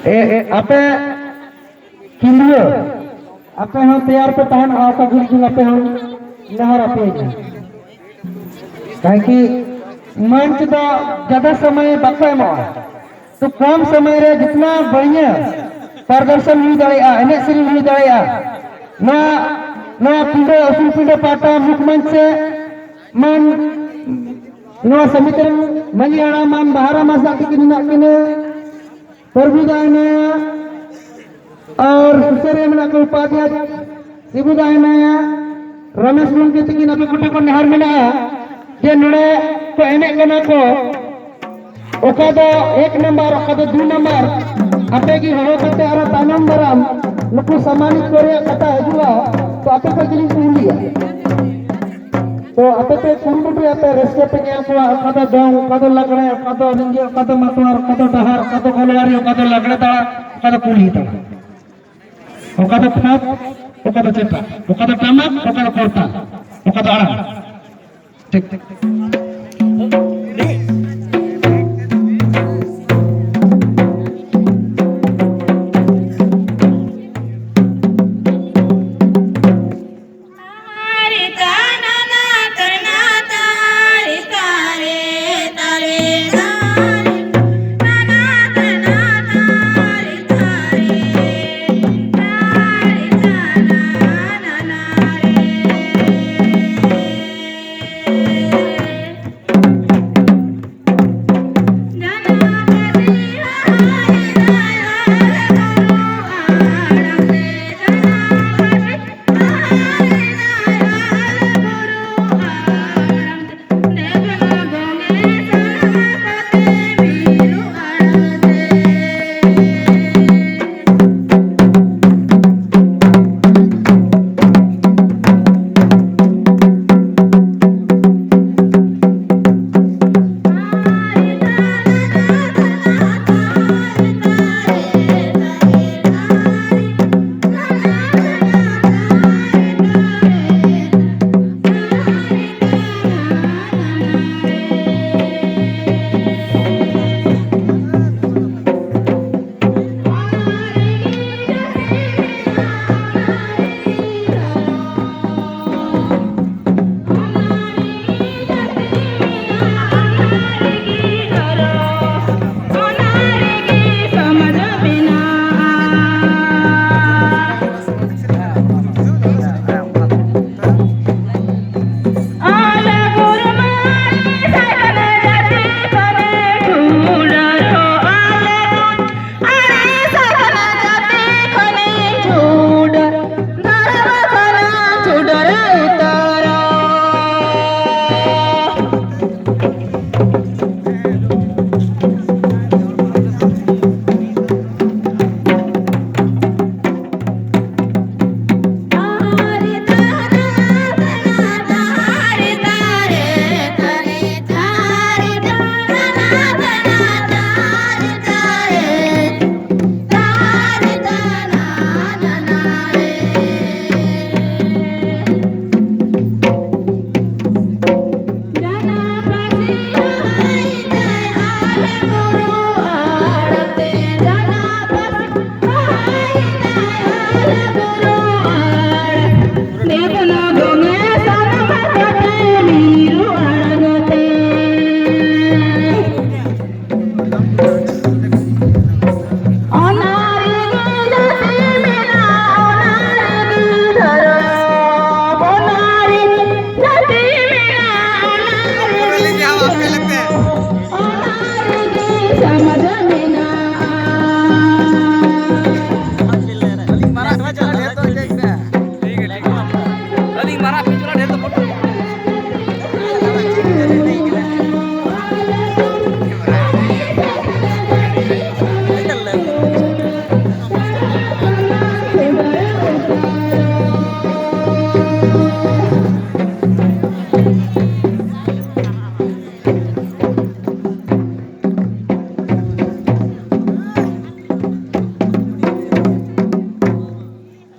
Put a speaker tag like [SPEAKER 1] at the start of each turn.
[SPEAKER 1] आपे किंदुआ आपे हम तैयार पे तहन आका गुल आपे हम नहर आपे कहे कि मंच तो ज्यादा समय बाको एमोआ तो कम समय रे जितना बढ़िया प्रदर्शन हुई दाड़ेया एने सेरी हुई दाड़ेया ना ना पिंडे असुल पिंडे पाटा मुख्यमंच से मन नवा समितिरन मंजी हाड़ा मन बहारा मासा किन किने प्रभुदायना और सुसरे में को उपाध्याय शिवुदायना रमेश मुंगे तकिन अबे कुटे को नहर में जे नड़े को एने कना को ओका दो 1 नंबर ओका दो 2 नंबर आपे की हड़ो करते आरा तानम बराम नुकु सम्मानित करे कथा हजुआ तो आपे को जिनिस कुलिया तो आपे पे कुंडुटे आपे रस्ते पे ᱧᱮᱞ ᱠᱚᱣᱟ ᱚᱠᱟ ᱫᱚ ᱫᱚᱝ ᱚᱠᱟ ᱫᱚ ᱞᱟᱜᱲᱮ ᱚᱠᱟ ᱫᱚ ᱨᱤᱸᱡᱷᱟᱹ ᱚᱠᱟ ᱫᱚ ᱢᱟᱛᱣᱟᱨ ᱚᱠᱟ ᱫᱚ ᱰᱟᱦᱟᱨ ᱚᱠᱟ ᱫᱚ ᱜᱚᱞᱣᱟᱨᱤ ᱚᱠᱟ ᱫᱚ ᱞᱟᱜᱲᱮ ᱛᱟᱲᱟ ᱚᱠᱟ ᱫᱚ ᱠᱩᱞᱦᱤ ᱛᱟᱲᱟ ᱚᱠᱟ ᱫᱚ ᱯᱷᱟᱸᱠ ᱚᱠᱟ ᱫᱚ ᱪᱮᱯᱟ ᱚᱠᱟ ᱫᱚ ᱴᱟᱢᱟᱠ ᱚᱠᱟ ᱫᱚ ᱠᱚᱨᱛᱟᱞ ᱚᱠᱟ ᱫᱚ ᱟᱲᱟᱝ ᱴᱷᱤᱠ